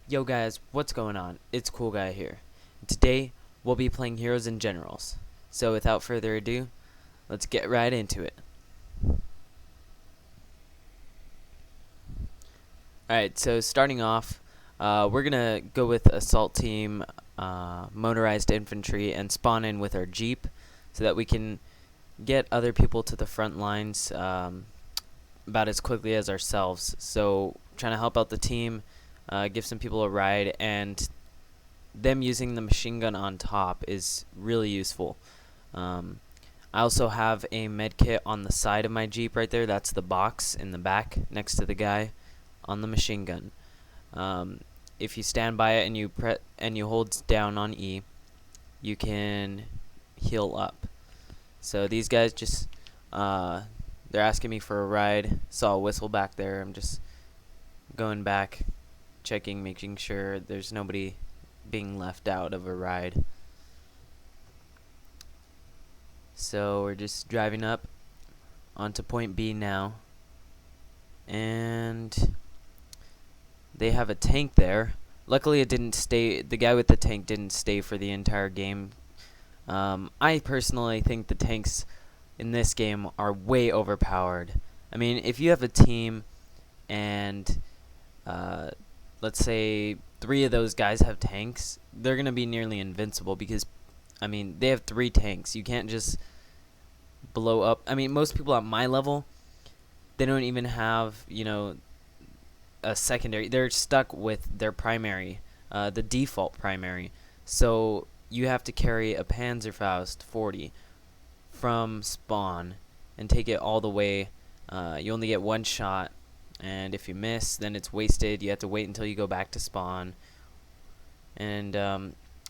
Yo guys, what's going on? It's Cool Guy here. Today, we'll be playing Heroes and Generals. So without further ado, let's get right into it. Alright, so starting off, we're gonna go with Assault Team, Motorized Infantry, and spawn in with our Jeep so that we can get other people to the front lines about as quickly as ourselves. So trying to help out the team, give some people a ride, and them using the machine gun on top is really useful. I also have a med kit on the side of my Jeep right there. That's the box in the back next to the guy on the machine gun. If you stand by it and you hold down on E, you can heal up. So these guys just they're asking me for a ride. Saw a whistle back there. I'm just going back, checking, making sure there's nobody being left out of a ride. So we're just driving up onto point B now, and they have a tank there. Luckily it didn't stay, the guy with the tank didn't stay for the entire game. I personally think the tanks in this game are way overpowered. I mean, if you have a team and let's say 3 of those guys have tanks, they're going to be nearly invincible because, I mean, they have 3 tanks. You can't just blow up. I mean, most people at my level, they don't even have, a secondary. They're stuck with their primary, the default primary. So you have to carry a Panzerfaust 40 from spawn and take it all the way. You only get 1 shot, and if you miss, then it's wasted. You have to wait until you go back to spawn, and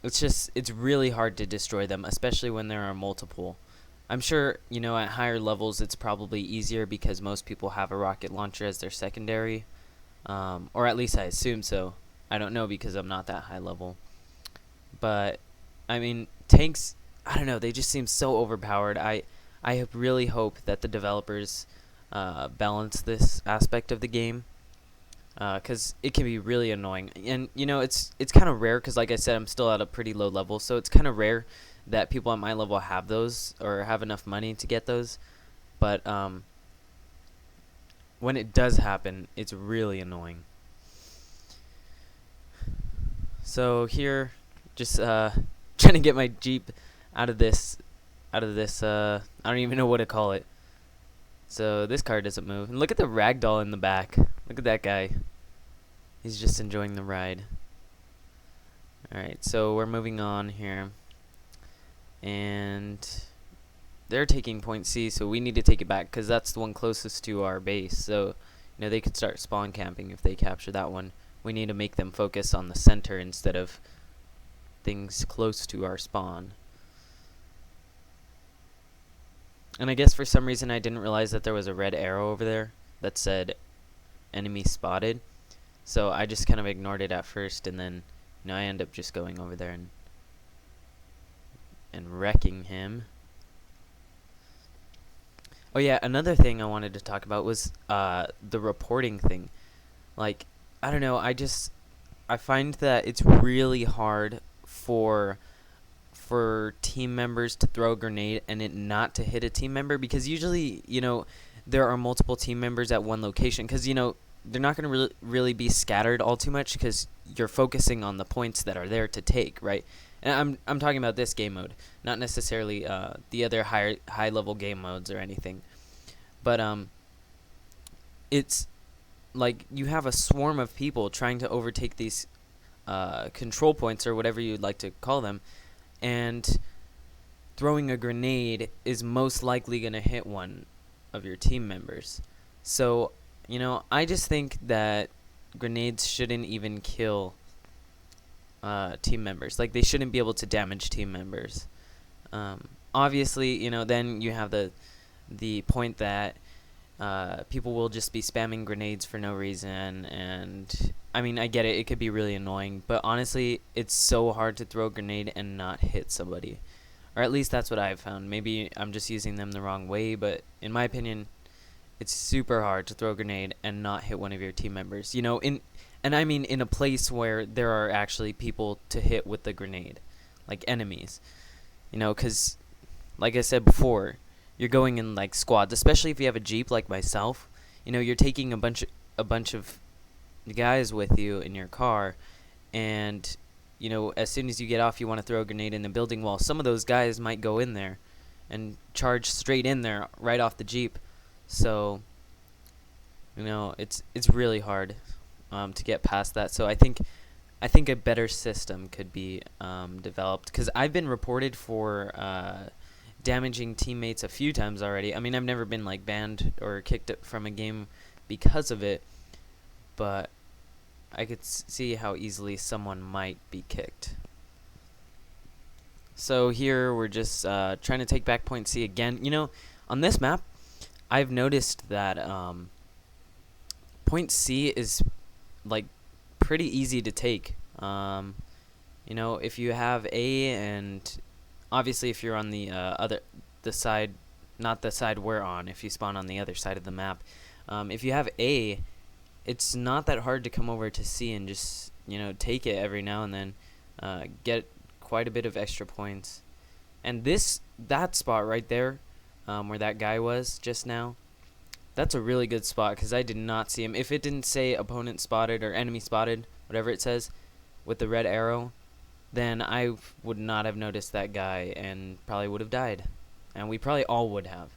it's really hard to destroy them, especially when there are multiple. I'm sure, at higher levels it's probably easier because most people have a rocket launcher as their secondary, or at least I assume so. I don't know because I'm not that high level. But, I mean, tanks, I don't know, they just seem so overpowered. I really hope that the developers balance this aspect of the game, because it can be really annoying. And, it's kind of rare because, like I said, I'm still at a pretty low level, so it's kind of rare that people at my level have those or have enough money to get those. But when it does happen, it's really annoying. So here, just trying to get my Jeep out of this, I don't even know what to call it. So this car doesn't move. And look at the ragdoll in the back. Look at that guy. He's just enjoying the ride. Alright, so we're moving on here. And they're taking point C, so we need to take it back because that's the one closest to our base. So, they could start spawn camping if they capture that one. We need to make them focus on the center instead of things close to our spawn. And I guess for some reason I didn't realize that there was a red arrow over there that said enemy spotted. So I just kind of ignored it at first, and then I end up just going over there and wrecking him. Oh yeah, another thing I wanted to talk about was the reporting thing. Like, I don't know, I find that it's really hard for team members to throw a grenade and it not to hit a team member, because usually, there are multiple team members at one location, because, they're not going to really be scattered all too much because you're focusing on the points that are there to take, right? And I'm talking about this game mode, not necessarily the other high level game modes or anything. But it's like you have a swarm of people trying to overtake these control points, or whatever you'd like to call them, and throwing a grenade is most likely going to hit one of your team members. So, I just think that grenades shouldn't even kill team members. Like, they shouldn't be able to damage team members. Obviously, then you have the point that people will just be spamming grenades for no reason, and I mean, I get it, it could be really annoying, but honestly, it's so hard to throw a grenade and not hit somebody. Or at least that's what I've found. Maybe I'm just using them the wrong way, but in my opinion, it's super hard to throw a grenade and not hit one of your team members. And And I mean in a place where there are actually people to hit with the grenade, like enemies. Because like I said before, you're going in like squads, especially if you have a Jeep like myself. You're taking a bunch of guys with you in your car, and as soon as you get off, you want to throw a grenade in the building wall. Some of those guys might go in there and charge straight in there right off the Jeep. So it's really hard to get past that. So I think a better system could be developed, because I've been reported for damaging teammates a few times already. I mean, I've never been like banned or kicked from a game because of it, but I could see how easily someone might be kicked. So here we're just trying to take back point C again. On this map, I've noticed that point C is like pretty easy to take. If you have A, and obviously if you're on the side, not the side we're on, if you spawn on the other side of the map, if you have A, it's not that hard to come over to C and just take it every now and then, get quite a bit of extra points. And that spot right there, where that guy was just now, that's a really good spot, because I did not see him. If it didn't say opponent spotted or enemy spotted, whatever it says, with the red arrow, then I would not have noticed that guy and probably would have died. And we probably all would have,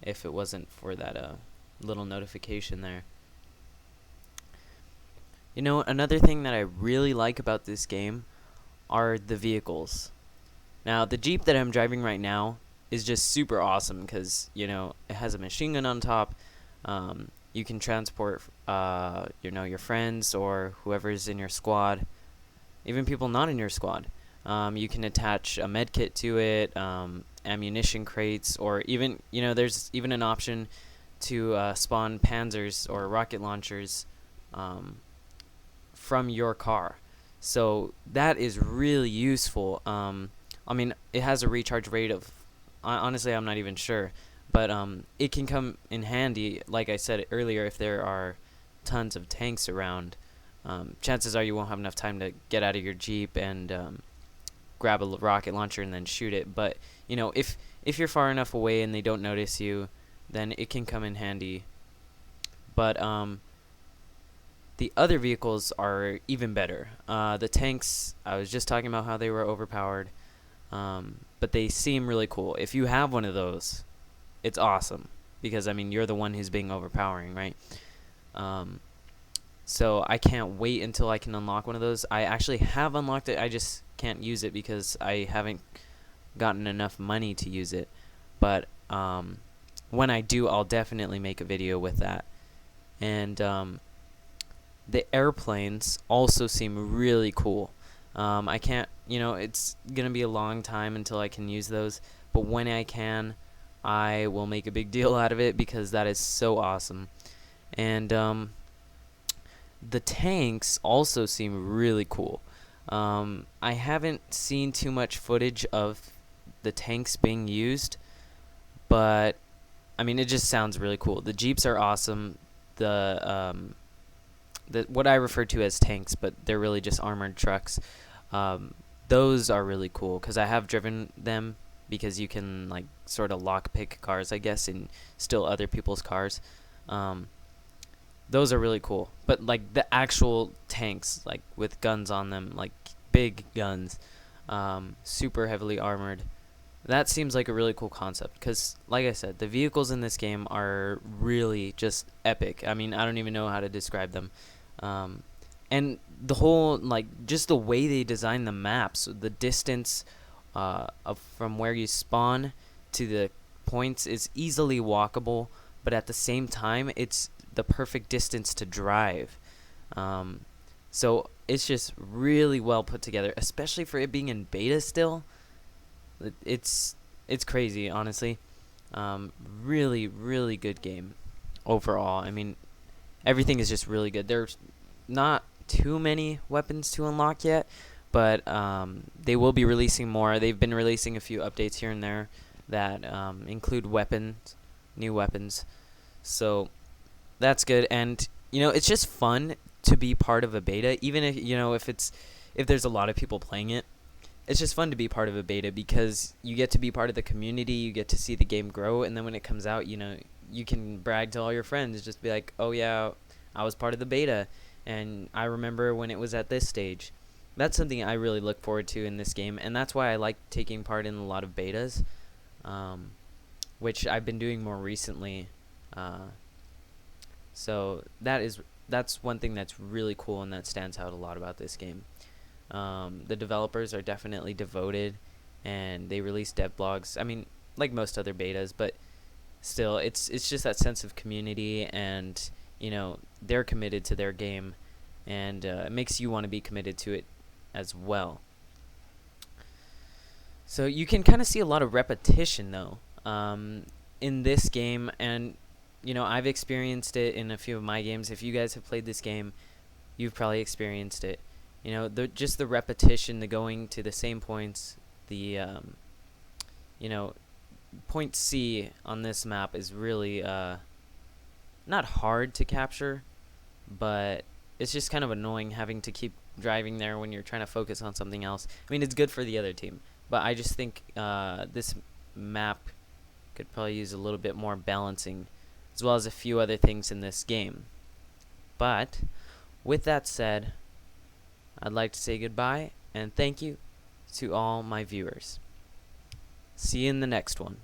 if it wasn't for that little notification there. Another thing that I really like about this game are the vehicles. Now, the Jeep that I'm driving right now is just super awesome, because it has a machine gun on top. You can transport your friends or whoever's in your squad, even people not in your squad. You can attach a med kit to it, ammunition crates, or even there's even an option to spawn panzers or rocket launchers from your car. So that is really useful. I mean, it has a recharge rate of, honestly, I'm not even sure, but it can come in handy, like I said earlier, if there are tons of tanks around. Chances are you won't have enough time to get out of your Jeep and grab a rocket launcher and then shoot it. But if you're far enough away and they don't notice you, then it can come in handy. But the other vehicles are even better. The tanks, I was just talking about how they were overpowered, but they seem really cool. If you have one of those, it's awesome, because you're the one who's being overpowering, right? So I can't wait until I can unlock one of those. I actually have unlocked it. I just can't use it because I haven't gotten enough money to use it. But when I do, I'll definitely make a video with that. And the airplanes also seem really cool. I can't, it's going to be a long time until I can use those. But when I can, I will make a big deal out of it, because that is so awesome. And the tanks also seem really cool. I haven't seen too much footage of the tanks being used, but it just sounds really cool. The Jeeps are awesome. The what I refer to as tanks, but they're really just armored trucks. Those are really cool, because I have driven them, because you can like sort of lockpick cars, I guess, and steal other people's cars. Those are really cool. But like the actual tanks, like with guns on them, like big guns, super heavily armored, that seems like a really cool concept, because like I said, the vehicles in this game are really just epic. I don't even know how to describe them. And the whole, like, just the way they design the maps, the distance from where you spawn to the points is easily walkable, but at the same time, it's the perfect distance to drive. So it's just really well put together, especially for it being in beta still. It's crazy, honestly. Really, really good game overall. Everything is just really good. There's not too many weapons to unlock yet, but they will be releasing more. They've been releasing a few updates here and there that include weapons, new weapons. So that's good. And, it's just fun to be part of a beta, even if if there's a lot of people playing it. It's just fun to be part of a beta because you get to be part of the community, you get to see the game grow, and then when it comes out, you can brag to all your friends, just be like, "Oh yeah, I was part of the beta, and I remember when it was at this stage." That's something I really look forward to in this game, and that's why I like taking part in a lot of betas, which I've been doing more recently. So that's one thing that's really cool and that stands out a lot about this game. The developers are definitely devoted, and they release dev blogs. I mean, like most other betas, but still, it's just that sense of community, and they're committed to their game, and it makes you want to be committed to it as well. So you can kind of see a lot of repetition though in this game, and I've experienced it in a few of my games. If you guys have played this game, you've probably experienced it. Just the repetition, the going to the same points, the point C on this map is really not hard to capture, but it's just kind of annoying having to keep driving there when you're trying to focus on something else. I mean, it's good for the other team, but I just think this map could probably use a little bit more balancing, as well as a few other things in this game. But with that said, I'd like to say goodbye and thank you to all my viewers. See you in the next one.